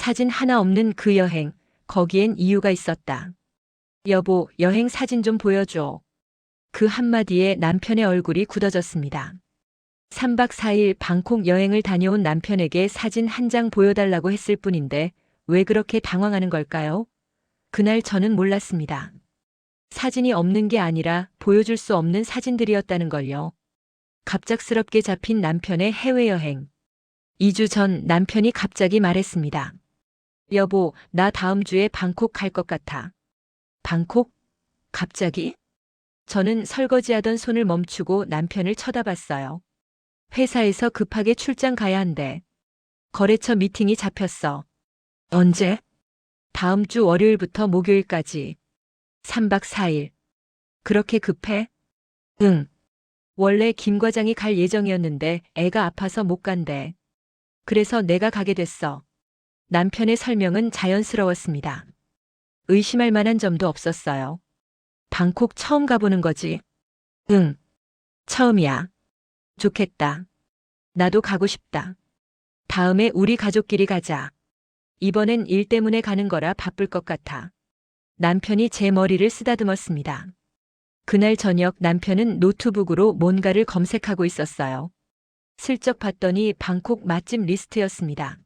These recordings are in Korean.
사진 하나 없는 그 여행, 거기엔 이유가 있었다. 여보, 여행 사진 좀 보여줘. 그 한마디에 남편의 얼굴이 굳어졌습니다. 3박 4일 방콕 여행을 다녀온 남편에게 사진 한 장 보여달라고 했을 뿐인데 왜 그렇게 당황하는 걸까요? 그날 저는 몰랐습니다. 사진이 없는 게 아니라 보여줄 수 없는 사진들이었다는 걸요. 갑작스럽게 잡힌 남편의 해외여행. 2주 전 남편이 갑자기 말했습니다. 여보, 나 다음 주에 방콕 갈 것 같아. 방콕? 갑자기? 저는 설거지하던 손을 멈추고 남편을 쳐다봤어요. 회사에서 급하게 출장 가야 한대. 거래처 미팅이 잡혔어. 언제? 다음 주 월요일부터 목요일까지. 3박 4일. 그렇게 급해? 응. 원래 김 과장이 갈 예정이었는데 애가 아파서 못 간대. 그래서 내가 가게 됐어. 남편의 설명은 자연스러웠습니다. 의심할 만한 점도 없었어요. 방콕 처음 가보는 거지? 응. 처음이야. 좋겠다. 나도 가고 싶다. 다음에 우리 가족끼리 가자. 이번엔 일 때문에 가는 거라 바쁠 것 같아. 남편이 제 머리를 쓰다듬었습니다. 그날 저녁 남편은 노트북으로 뭔가를 검색하고 있었어요. 슬쩍 봤더니 방콕 맛집 리스트였습니다.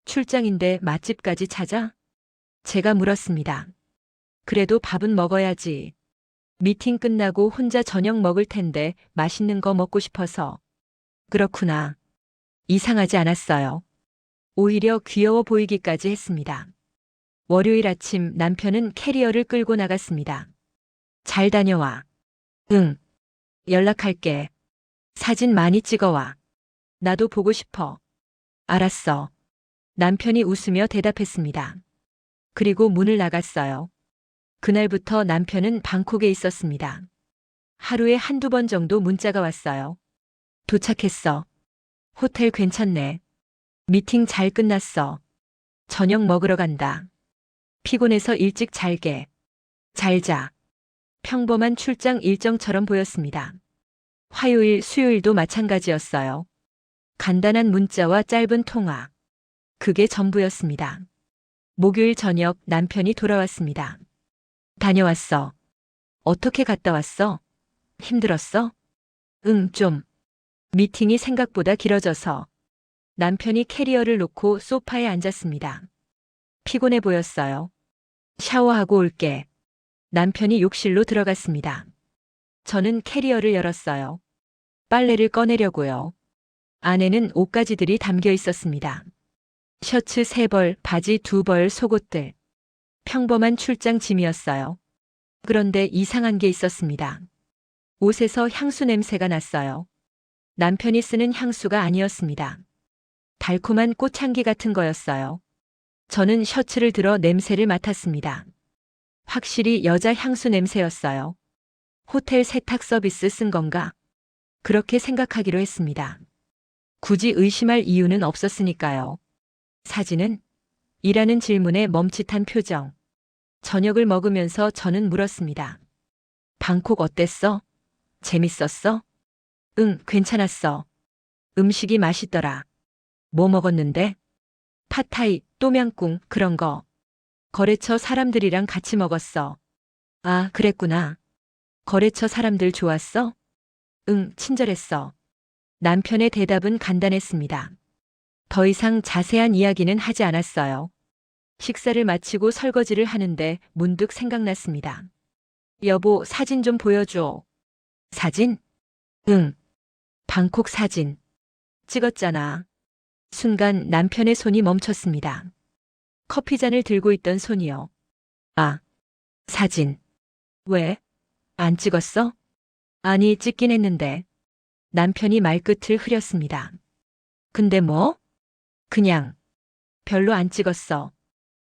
출장인데 맛집까지 찾아? 제가 물었습니다. 그래도 밥은 먹어야지. 미팅 끝나고 혼자 저녁 먹을 텐데 맛있는 거 먹고 싶어서. 그렇구나. 이상하지 않았어요. 오히려 귀여워 보이기까지 했습니다. 월요일 아침 남편은 캐리어를 끌고 나갔습니다. 잘 다녀와. 응. 연락할게. 사진 많이 찍어와. 나도 보고 싶어. 알았어. 남편이 웃으며 대답했습니다. 그리고 문을 나갔어요. 그날부터 남편은 방콕에 있었습니다. 하루에 한두 번 정도 문자가 왔어요. 도착했어. 호텔 괜찮네. 미팅 잘 끝났어. 저녁 먹으러 간다. 피곤해서 일찍 잘게. 잘 자. 평범한 출장 일정처럼 보였습니다. 화요일, 수요일도 마찬가지였어요. 간단한 문자와 짧은 통화. 그게 전부였습니다. 목요일 저녁 남편이 돌아왔습니다. 다녀왔어. 어떻게 갔다 왔어? 힘들었어? 응, 좀. 미팅이 생각보다 길어져서. 남편이 캐리어를 놓고 소파에 앉았습니다. 피곤해 보였어요. 샤워하고 올게. 남편이 욕실로 들어갔습니다. 저는 캐리어를 열었어요. 빨래를 꺼내려고요. 안에는 옷가지들이 담겨 있었습니다. 셔츠 3벌, 바지 2벌, 속옷들. 평범한 출장 짐이었어요. 그런데 이상한 게 있었습니다. 옷에서 향수 냄새가 났어요. 남편이 쓰는 향수가 아니었습니다. 달콤한 꽃향기 같은 거였어요. 저는 셔츠를 들어 냄새를 맡았습니다. 확실히 여자 향수 냄새였어요. 호텔 세탁 서비스 쓴 건가? 그렇게 생각하기로 했습니다. 굳이 의심할 이유는 없었으니까요. 사진은? 이라는 질문에 멈칫한 표정. 저녁을 먹으면서 저는 물었습니다. 방콕 어땠어? 재밌었어? 응, 괜찮았어. 음식이 맛있더라. 뭐 먹었는데? 팟타이, 또명꿍, 그런 거. 거래처 사람들이랑 같이 먹었어. 아, 그랬구나. 거래처 사람들 좋았어? 응, 친절했어. 남편의 대답은 간단했습니다. 더 이상 자세한 이야기는 하지 않았어요. 식사를 마치고 설거지를 하는데 문득 생각났습니다. 여보, 사진 좀 보여줘. 사진? 응. 방콕 사진. 찍었잖아. 순간 남편의 손이 멈췄습니다. 커피잔을 들고 있던 손이요. 아, 사진. 왜? 안 찍었어? 아니, 찍긴 했는데. 남편이 말끝을 흐렸습니다. 근데 뭐? 그냥. 별로 안 찍었어.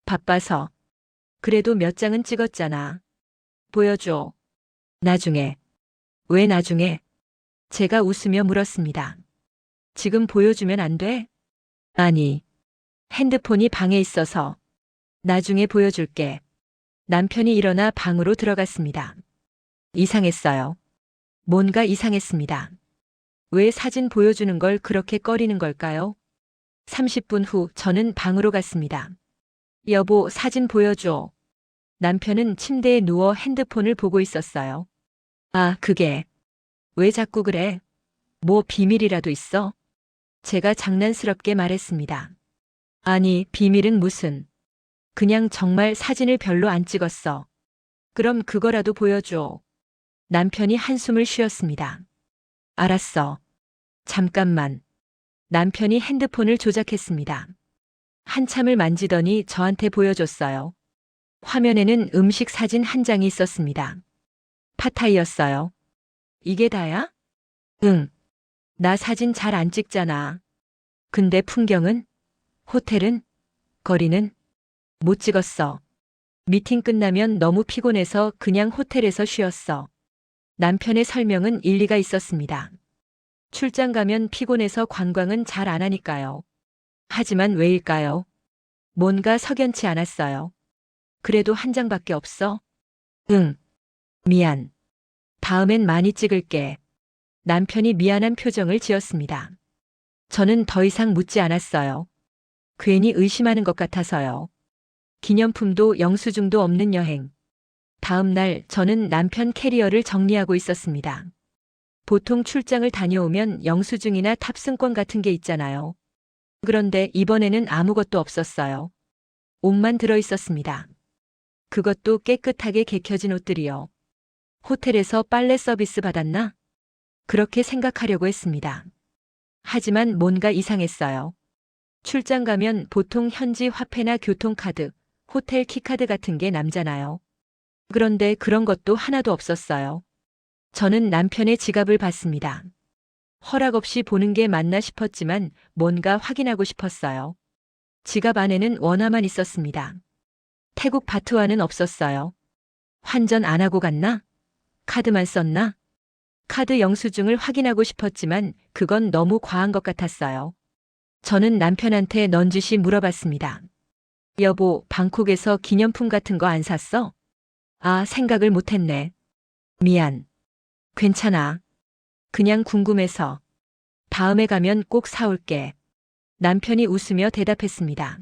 바빠서. 그래도 몇 장은 찍었잖아. 보여줘. 나중에. 왜 나중에? 제가 웃으며 물었습니다. 지금 보여주면 안 돼? 아니. 핸드폰이 방에 있어서. 나중에 보여줄게. 남편이 일어나 방으로 들어갔습니다. 이상했어요. 뭔가 이상했습니다. 왜 사진 보여주는 걸 그렇게 꺼리는 걸까요? 30분 후 저는 방으로 갔습니다. 여보, 사진 보여줘. 남편은 침대에 누워 핸드폰을 보고 있었어요. 아, 그게. 왜 자꾸 그래? 뭐 비밀이라도 있어? 제가 장난스럽게 말했습니다. 아니, 비밀은 무슨. 그냥 정말 사진을 별로 안 찍었어. 그럼 그거라도 보여줘. 남편이 한숨을 쉬었습니다. 알았어. 잠깐만. 남편이 핸드폰을 조작했습니다. 한참을 만지더니 저한테 보여줬어요. 화면에는 음식 사진 한 장이 있었습니다. 팟타이였어요. 이게 다야? 응. 나 사진 잘 안 찍잖아. 근데 풍경은? 호텔은? 거리는? 못 찍었어. 미팅 끝나면 너무 피곤해서 그냥 호텔에서 쉬었어. 남편의 설명은 일리가 있었습니다. 출장 가면 피곤해서 관광은 잘 안 하니까요. 하지만 왜일까요? 뭔가 석연치 않았어요. 그래도 한 장밖에 없어? 응. 미안. 다음엔 많이 찍을게. 남편이 미안한 표정을 지었습니다. 저는 더 이상 묻지 않았어요. 괜히 의심하는 것 같아서요. 기념품도 영수증도 없는 여행. 다음 날 저는 남편 캐리어를 정리하고 있었습니다. 보통 출장을 다녀오면 영수증이나 탑승권 같은 게 있잖아요. 그런데 이번에는 아무것도 없었어요. 옷만 들어 있었습니다. 그것도 깨끗하게 개켜진 옷들이요. 호텔에서 빨래 서비스 받았나? 그렇게 생각하려고 했습니다. 하지만 뭔가 이상했어요. 출장 가면 보통 현지 화폐나 교통카드, 호텔 키카드 같은 게 남잖아요. 그런데 그런 것도 하나도 없었어요. 저는 남편의 지갑을 봤습니다. 허락 없이 보는 게 맞나 싶었지만 뭔가 확인하고 싶었어요. 지갑 안에는 원화만 있었습니다. 태국 바트와는 없었어요. 환전 안 하고 갔나? 카드만 썼나? 카드 영수증을 확인하고 싶었지만 그건 너무 과한 것 같았어요. 저는 남편한테 넌지시 물어봤습니다. 여보, 방콕에서 기념품 같은 거 안 샀어? 아, 생각을 못했네. 미안. 괜찮아. 그냥 궁금해서. 다음에 가면 꼭 사올게. 남편이 웃으며 대답했습니다.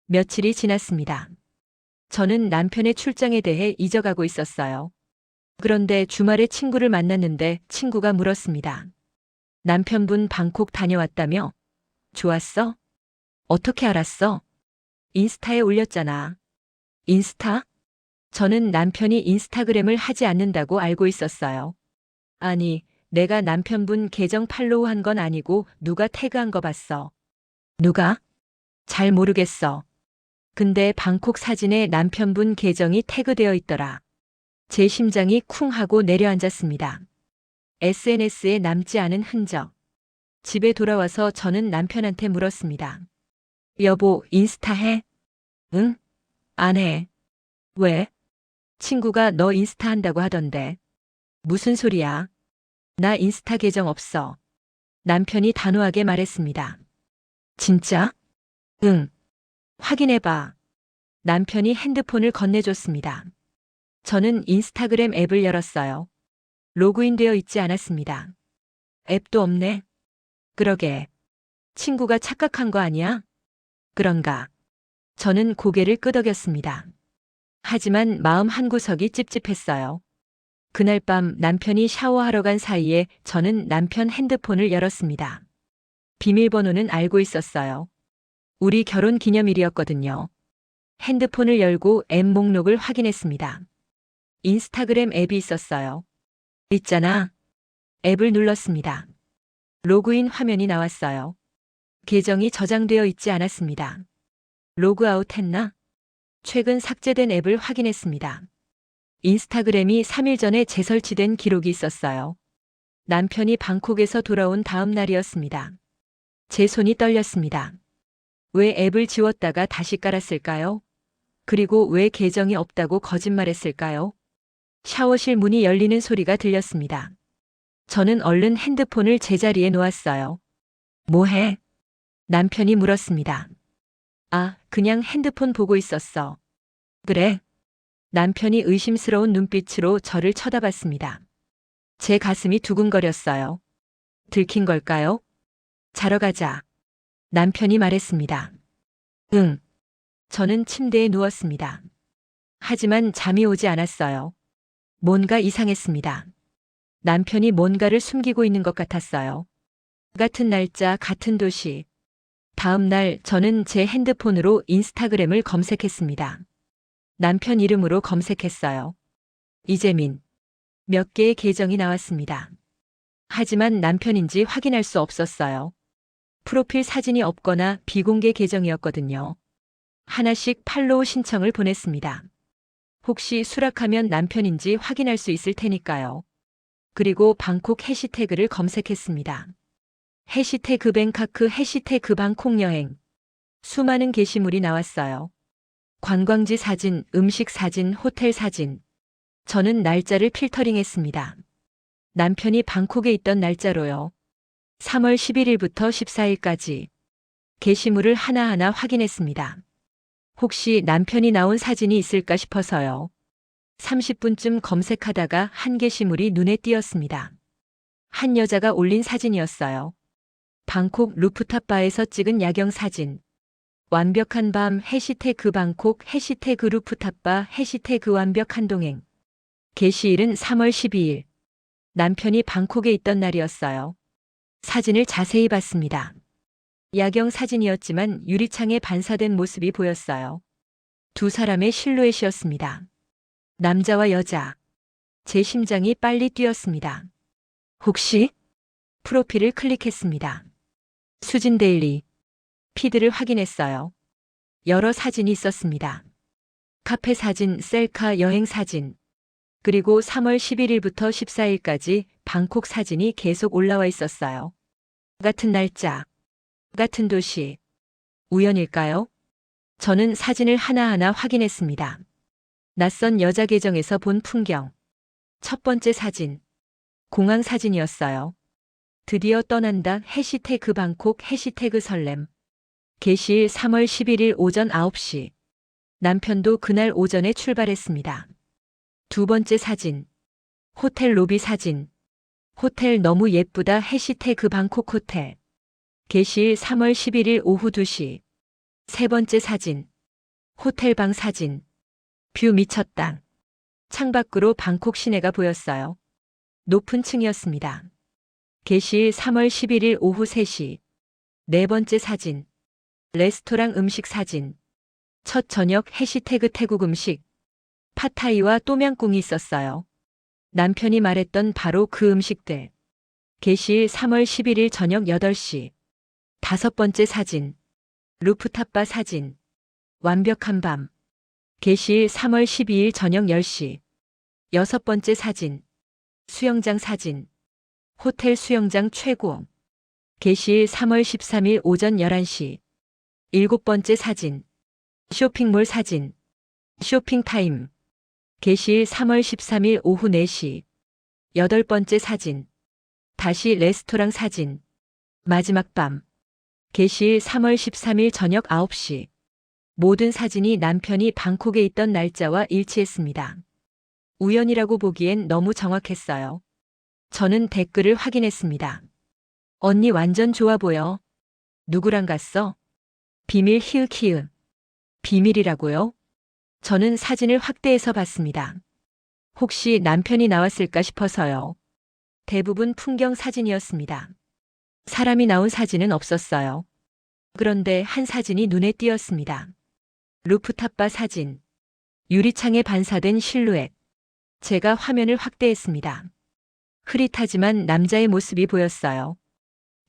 며칠이 지났습니다. 저는 남편의 출장에 대해 잊어가고 있었어요. 그런데 주말에 친구를 만났는데 친구가 물었습니다. 남편분 방콕 다녀왔다며? 좋았어? 어떻게 알았어? 인스타에 올렸잖아. 인스타? 저는 남편이 인스타그램을 하지 않는다고 알고 있었어요. 아니, 내가 남편분 계정 팔로우한 건 아니고 누가 태그한 거 봤어. 누가? 잘 모르겠어. 근데 방콕 사진에 남편분 계정이 태그되어 있더라. 제 심장이 쿵 하고 내려앉았습니다. SNS에 남지 않은 흔적. 집에 돌아와서 저는 남편한테 물었습니다. 여보, 인스타 해? 응? 안 해. 왜? 친구가 너 인스타 한다고 하던데. 무슨 소리야? 나 인스타 계정 없어. 남편이 단호하게 말했습니다. 진짜? 응. 확인해봐. 남편이 핸드폰을 건네줬습니다. 저는 인스타그램 앱을 열었어요. 로그인되어 있지 않았습니다. 앱도 없네. 그러게. 친구가 착각한 거 아니야? 그런가. 저는 고개를 끄덕였습니다. 하지만 마음 한구석이 찝찝했어요. 그날 밤 남편이 샤워하러 간 사이에 저는 남편 핸드폰을 열었습니다. 비밀번호는 알고 있었어요. 우리 결혼 기념일이었거든요. 핸드폰을 열고 앱 목록을 확인했습니다. 인스타그램 앱이 있었어요. 있잖아. 앱을 눌렀습니다. 로그인 화면이 나왔어요. 계정이 저장되어 있지 않았습니다. 로그아웃 했나? 최근 삭제된 앱을 확인했습니다. 인스타그램이 3일 전에 재설치된 기록이 있었어요. 남편이 방콕에서 돌아온 다음 날이었습니다. 제 손이 떨렸습니다. 왜 앱을 지웠다가 다시 깔았을까요? 그리고 왜 계정이 없다고 거짓말했을까요? 샤워실 문이 열리는 소리가 들렸습니다. 저는 얼른 핸드폰을 제자리에 놓았어요. 뭐해? 남편이 물었습니다. 아, 그냥 핸드폰 보고 있었어. 그래? 남편이 의심스러운 눈빛으로 저를 쳐다봤습니다. 제 가슴이 두근거렸어요. 들킨 걸까요? 자러 가자. 남편이 말했습니다. 응. 저는 침대에 누웠습니다. 하지만 잠이 오지 않았어요. 뭔가 이상했습니다. 남편이 뭔가를 숨기고 있는 것 같았어요. 같은 날짜, 같은 도시. 다음 날 저는 제 핸드폰으로 인스타그램을 검색했습니다. 남편 이름으로 검색했어요. 이재민. 몇 개의 계정이 나왔습니다. 하지만 남편인지 확인할 수 없었어요. 프로필 사진이 없거나 비공개 계정이었거든요. 하나씩 팔로우 신청을 보냈습니다. 혹시 수락하면 남편인지 확인할 수 있을 테니까요. 그리고 방콕 해시태그를 검색했습니다. 해시태그 뱅카크 해시태그 방콕 여행. 수많은 게시물이 나왔어요. 관광지 사진, 음식 사진, 호텔 사진. 저는 날짜를 필터링했습니다. 남편이 방콕에 있던 날짜로요. 3월 11일부터 14일까지. 게시물을 하나하나 확인했습니다. 혹시 남편이 나온 사진이 있을까 싶어서요. 30분쯤 검색하다가 한 게시물이 눈에 띄었습니다. 한 여자가 올린 사진이었어요. 방콕 루프탑 바에서 찍은 야경 사진. 완벽한 밤 해시태그 방콕 해시태그 루프탑 바 해시태그 완벽한 동행. 게시일은 3월 12일. 남편이 방콕에 있던 날이었어요. 사진을 자세히 봤습니다. 야경 사진이었지만 유리창에 반사된 모습이 보였어요. 두 사람의 실루엣이었습니다. 남자와 여자. 제 심장이 빨리 뛰었습니다. 혹시? 프로필을 클릭했습니다. 수진 데일리. 피드를 확인했어요. 여러 사진이 있었습니다. 카페 사진, 셀카 여행 사진. 그리고 3월 11일부터 14일까지 방콕 사진이 계속 올라와 있었어요. 같은 날짜, 같은 도시. 우연일까요? 저는 사진을 하나하나 확인했습니다. 낯선 여자 계정에서 본 풍경. 첫 번째 사진. 공항 사진이었어요. 드디어 떠난다 해시태그 방콕 해시태그 설렘. 게시일 3월 11일 오전 9시. 남편도 그날 오전에 출발했습니다. 두 번째 사진. 호텔 로비 사진. 호텔 너무 예쁘다 해시태그 방콕 호텔. 게시일 3월 11일 오후 2시. 세 번째 사진. 호텔 방 사진. 뷰 미쳤다. 창밖으로 방콕 시내가 보였어요. 높은 층이었습니다. 게시일 3월 11일 오후 3시. 네 번째 사진. 레스토랑 음식 사진. 첫 저녁 해시태그 태국 음식. 팟타이와 또명꿍이 있었어요. 남편이 말했던 바로 그 음식들. 게시일 3월 11일 저녁 8시. 다섯 번째 사진. 루프탑바 사진. 완벽한 밤. 게시일 3월 12일 저녁 10시. 여섯 번째 사진. 수영장 사진. 호텔 수영장 최고. 게시일 3월 13일 오전 11시. 일곱 번째 사진. 쇼핑몰 사진. 쇼핑타임. 게시일 3월 13일 오후 4시. 여덟 번째 사진. 다시 레스토랑 사진. 마지막 밤. 게시일 3월 13일 저녁 9시. 모든 사진이 남편이 방콕에 있던 날짜와 일치했습니다. 우연이라고 보기엔 너무 정확했어요. 저는 댓글을 확인했습니다. 언니 완전 좋아 보여. 누구랑 갔어? 비밀 히읗히읗. 비밀이라고요? 저는 사진을 확대해서 봤습니다. 혹시 남편이 나왔을까 싶어서요. 대부분 풍경 사진이었습니다. 사람이 나온 사진은 없었어요. 그런데 한 사진이 눈에 띄었습니다. 루프탑바 사진. 유리창에 반사된 실루엣. 제가 화면을 확대했습니다. 흐릿하지만 남자의 모습이 보였어요.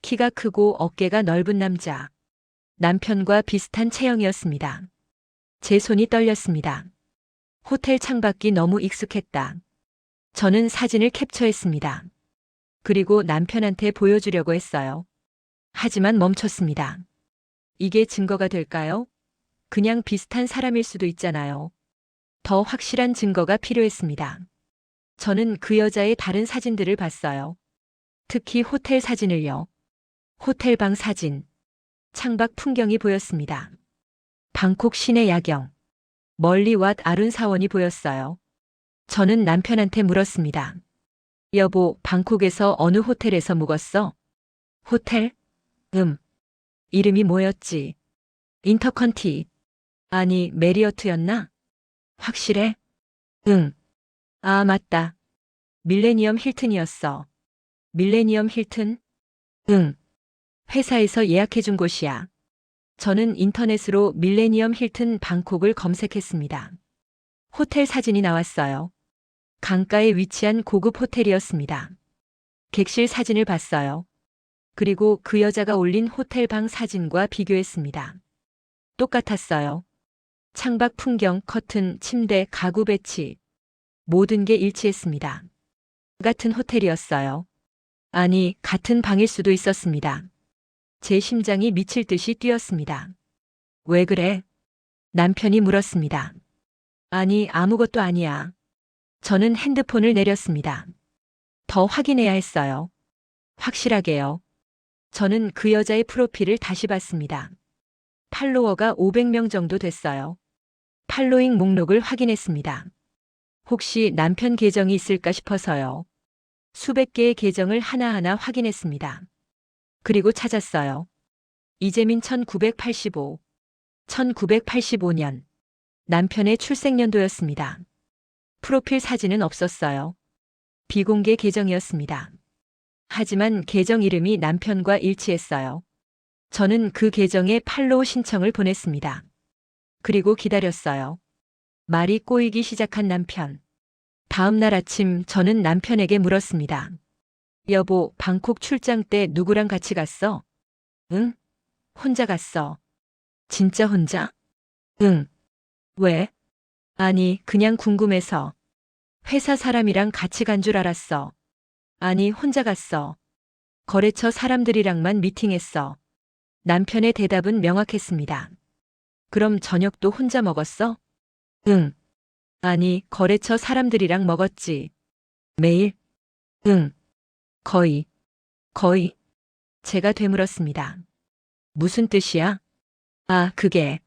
키가 크고 어깨가 넓은 남자. 남편과 비슷한 체형이었습니다. 제 손이 떨렸습니다. 호텔 창밖이 너무 익숙했다. 저는 사진을 캡처했습니다. 그리고 남편한테 보여주려고 했어요. 하지만 멈췄습니다. 이게 증거가 될까요? 그냥 비슷한 사람일 수도 있잖아요. 더 확실한 증거가 필요했습니다. 저는 그 여자의 다른 사진들을 봤어요. 특히 호텔 사진을요. 호텔 방 사진. 창밖 풍경이 보였습니다. 방콕 시내 야경. 멀리 왓 아룬 사원이 보였어요. 저는 남편한테 물었습니다. 여보, 방콕에서 어느 호텔에서 묵었어? 호텔? 이름이 뭐였지? 인터컨티. 아니, 메리어트였나? 확실해? 응. 아, 맞다. 밀레니엄 힐튼이었어. 밀레니엄 힐튼? 응. 회사에서 예약해준 곳이야. 저는 인터넷으로 밀레니엄 힐튼 방콕을 검색했습니다. 호텔 사진이 나왔어요. 강가에 위치한 고급 호텔이었습니다. 객실 사진을 봤어요. 그리고 그 여자가 올린 호텔 방 사진과 비교했습니다. 똑같았어요. 창밖 풍경, 커튼, 침대, 가구 배치. 모든 게 일치했습니다. 같은 호텔이었어요. 아니, 같은 방일 수도 있었습니다. 제 심장이 미칠 듯이 뛰었습니다. 왜 그래? 남편이 물었습니다. 아니, 아무것도 아니야. 저는 핸드폰을 내렸습니다. 더 확인해야 했어요. 확실하게요. 저는 그 여자의 프로필을 다시 봤습니다. 팔로워가 500명 정도 됐어요. 팔로잉 목록을 확인했습니다. 혹시 남편 계정이 있을까 싶어서요. 수백 개의 계정을 하나하나 확인했습니다. 그리고 찾았어요. 이재민 1985. 1985년. 남편의 출생연도였습니다. 프로필 사진은 없었어요. 비공개 계정이었습니다. 하지만 계정 이름이 남편과 일치했어요. 저는 그 계정에 팔로우 신청을 보냈습니다. 그리고 기다렸어요. 말이 꼬이기 시작한 남편. 다음 날 아침 저는 남편에게 물었습니다. 여보, 방콕 출장 때 누구랑 같이 갔어? 응? 혼자 갔어. 진짜 혼자? 응. 왜? 아니, 그냥 궁금해서. 회사 사람이랑 같이 간 줄 알았어. 아니, 혼자 갔어. 거래처 사람들이랑만 미팅했어. 남편의 대답은 명확했습니다. 그럼 저녁도 혼자 먹었어? 응. 아니, 거래처 사람들이랑 먹었지. 매일? 응. 거의. 거의. 제가 되물었습니다. 무슨 뜻이야? 아, 그게.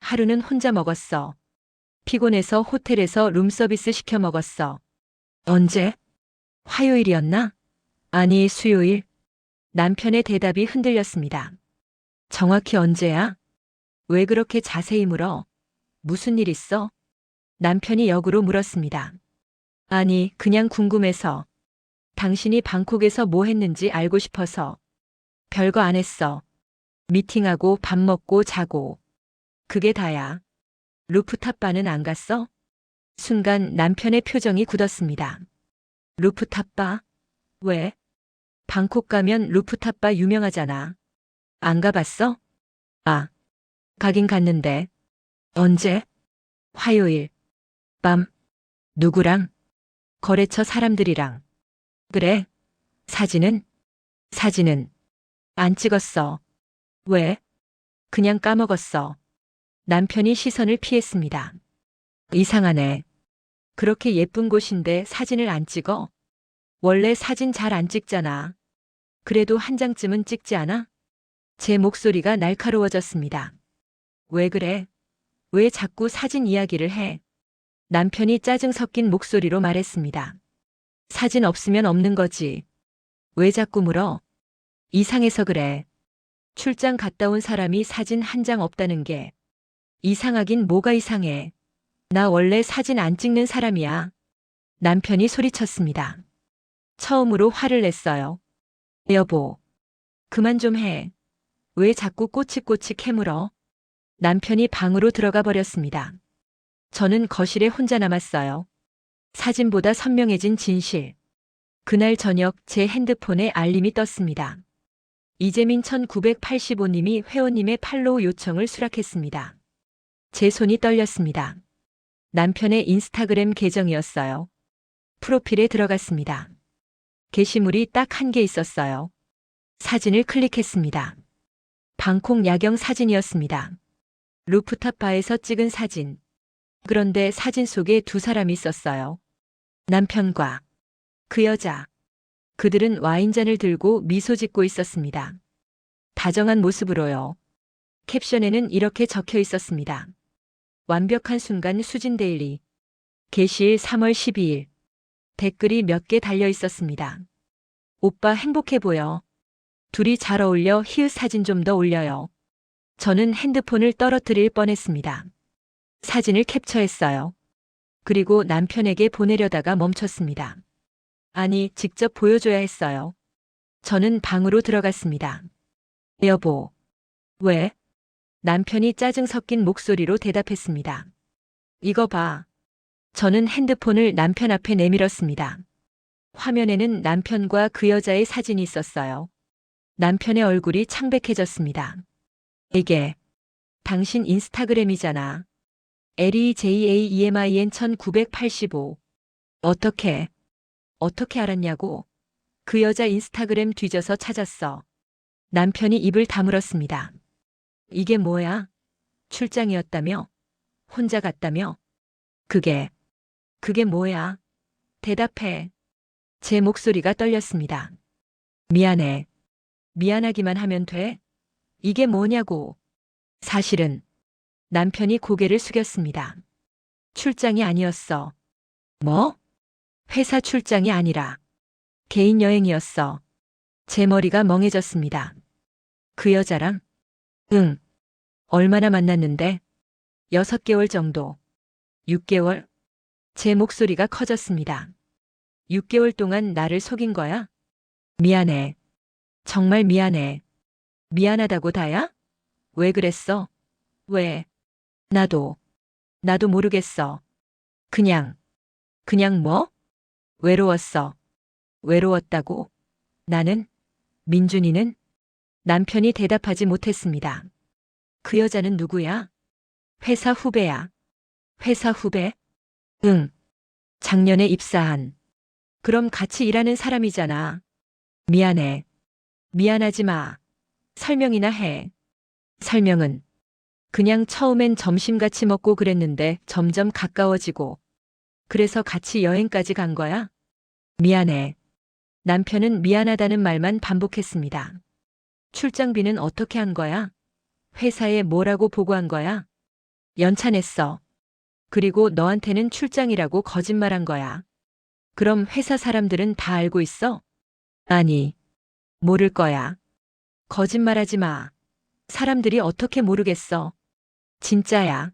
하루는 혼자 먹었어. 피곤해서 호텔에서 룸서비스 시켜 먹었어. 언제? 화요일이었나? 아니, 수요일. 남편의 대답이 흔들렸습니다. 정확히 언제야? 왜 그렇게 자세히 물어? 무슨 일 있어? 남편이 역으로 물었습니다. 아니, 그냥 궁금해서. 당신이 방콕에서 뭐 했는지 알고 싶어서. 별거 안 했어. 미팅하고 밥 먹고 자고. 그게 다야. 루프탑 바는 안 갔어? 순간 남편의 표정이 굳었습니다. 루프탑 바? 왜? 방콕 가면 루프탑 바 유명하잖아. 안 가봤어? 아, 가긴 갔는데. 언제? 화요일. 밤. 누구랑? 거래처 사람들이랑. 그래. 사진은? 사진은 안 찍었어. 왜? 그냥 까먹었어. 남편이 시선을 피했습니다. 이상하네. 그렇게 예쁜 곳인데 사진을 안 찍어? 원래 사진 잘 안 찍잖아. 그래도 한 장쯤은 찍지 않아? 제 목소리가 날카로워졌습니다. 왜 그래? 왜 자꾸 사진 이야기를 해? 남편이 짜증 섞인 목소리로 말했습니다. 사진 없으면 없는 거지. 왜 자꾸 물어? 이상해서 그래. 출장 갔다 온 사람이 사진 한 장 없다는 게 이상하긴 뭐가 이상해. 나 원래 사진 안 찍는 사람이야. 남편이 소리쳤습니다. 처음으로 화를 냈어요. 여보, 그만 좀 해. 왜 자꾸 꼬치꼬치 캐물어? 남편이 방으로 들어가 버렸습니다. 저는 거실에 혼자 남았어요. 사진보다 선명해진 진실. 그날 저녁 제 핸드폰에 알림이 떴습니다. 이재민 1985님이 회원님의 팔로우 요청을 수락했습니다. 제 손이 떨렸습니다. 남편의 인스타그램 계정이었어요. 프로필에 들어갔습니다. 게시물이 딱 한 개 있었어요. 사진을 클릭했습니다. 방콕 야경 사진이었습니다. 루프탑 바에서 찍은 사진. 그런데 사진 속에 두 사람이 있었어요. 남편과 그 여자. 그들은 와인잔을 들고 미소 짓고 있었습니다. 다정한 모습으로요. 캡션에는 이렇게 적혀 있었습니다. 완벽한 순간 수진 데일리. 게시일 3월 12일. 댓글이 몇 개 달려 있었습니다. 오빠 행복해 보여. 둘이 잘 어울려 히읗 사진 좀 더 올려요. 저는 핸드폰을 떨어뜨릴 뻔했습니다. 사진을 캡처했어요. 그리고 남편에게 보내려다가 멈췄습니다. 아니, 직접 보여줘야 했어요. 저는 방으로 들어갔습니다. 여보. 왜? 남편이 짜증 섞인 목소리로 대답했습니다. 이거 봐. 저는 핸드폰을 남편 앞에 내밀었습니다. 화면에는 남편과 그 여자의 사진이 있었어요. 남편의 얼굴이 창백해졌습니다. 이게 당신 인스타그램이잖아. LEJAEMIN 1985. 어떻게 알았냐고. 그 여자 인스타그램 뒤져서 찾았어. 남편이 입을 다물었습니다. 이게 뭐야? 출장이었다며? 혼자 갔다며? 그게 뭐야? 대답해. 제 목소리가 떨렸습니다. 미안해. 미안하기만 하면 돼? 이게 뭐냐고. 사실은 남편이 고개를 숙였습니다. 출장이 아니었어. 뭐? 회사 출장이 아니라 개인 여행이었어. 제 머리가 멍해졌습니다. 그 여자랑? 응. 얼마나 만났는데? 6개월 정도. 6개월? 제 목소리가 커졌습니다. 6개월 동안 나를 속인 거야? 미안해. 정말 미안해. 미안하다고 다야? 왜 그랬어? 왜? 나도 모르겠어. 그냥 뭐? 외로웠어. 외로웠다고? 나는? 민준이는? 남편이 대답하지 못했습니다. 그 여자는 누구야? 회사 후배야. 회사 후배? 응. 작년에 입사한. 그럼 같이 일하는 사람이잖아. 미안해. 미안하지 마. 설명이나 해. 설명은 그냥 처음엔 점심 같이 먹고 그랬는데 점점 가까워지고 그래서 같이 여행까지 간 거야? 미안해. 남편은 미안하다는 말만 반복했습니다. 출장비는 어떻게 한 거야? 회사에 뭐라고 보고한 거야? 연차 냈어. 그리고 너한테는 출장이라고 거짓말한 거야. 그럼 회사 사람들은 다 알고 있어? 아니, 모를 거야. 거짓말하지 마. 사람들이 어떻게 모르겠어. 진짜야.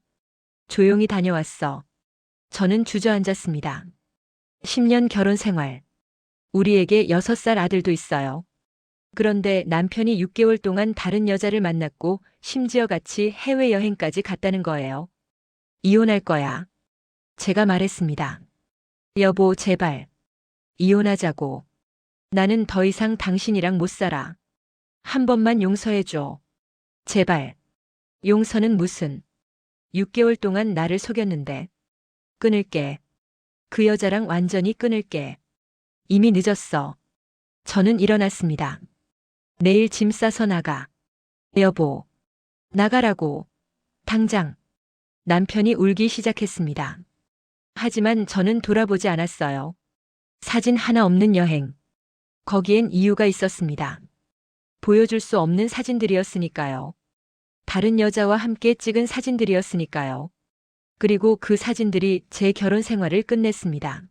조용히 다녀왔어. 저는 주저앉았습니다. 10년 결혼 생활. 우리에게 6살 아들도 있어요. 그런데 남편이 6개월 동안 다른 여자를 만났고 심지어 같이 해외여행까지 갔다는 거예요. 이혼할 거야. 제가 말했습니다. 여보, 제발. 이혼하자고. 나는 더 이상 당신이랑 못 살아. 한 번만 용서해줘. 제발. 용서는 무슨. 6개월 동안 나를 속였는데. 끊을게. 그 여자랑 완전히 끊을게. 이미 늦었어. 저는 일어났습니다. 내일 짐 싸서 나가. 여보. 나가라고. 당장. 남편이 울기 시작했습니다. 하지만 저는 돌아보지 않았어요. 사진 하나 없는 여행. 거기엔 이유가 있었습니다. 보여줄 수 없는 사진들이었으니까요. 다른 여자와 함께 찍은 사진들이었으니까요. 그리고 그 사진들이 제 결혼 생활을 끝냈습니다.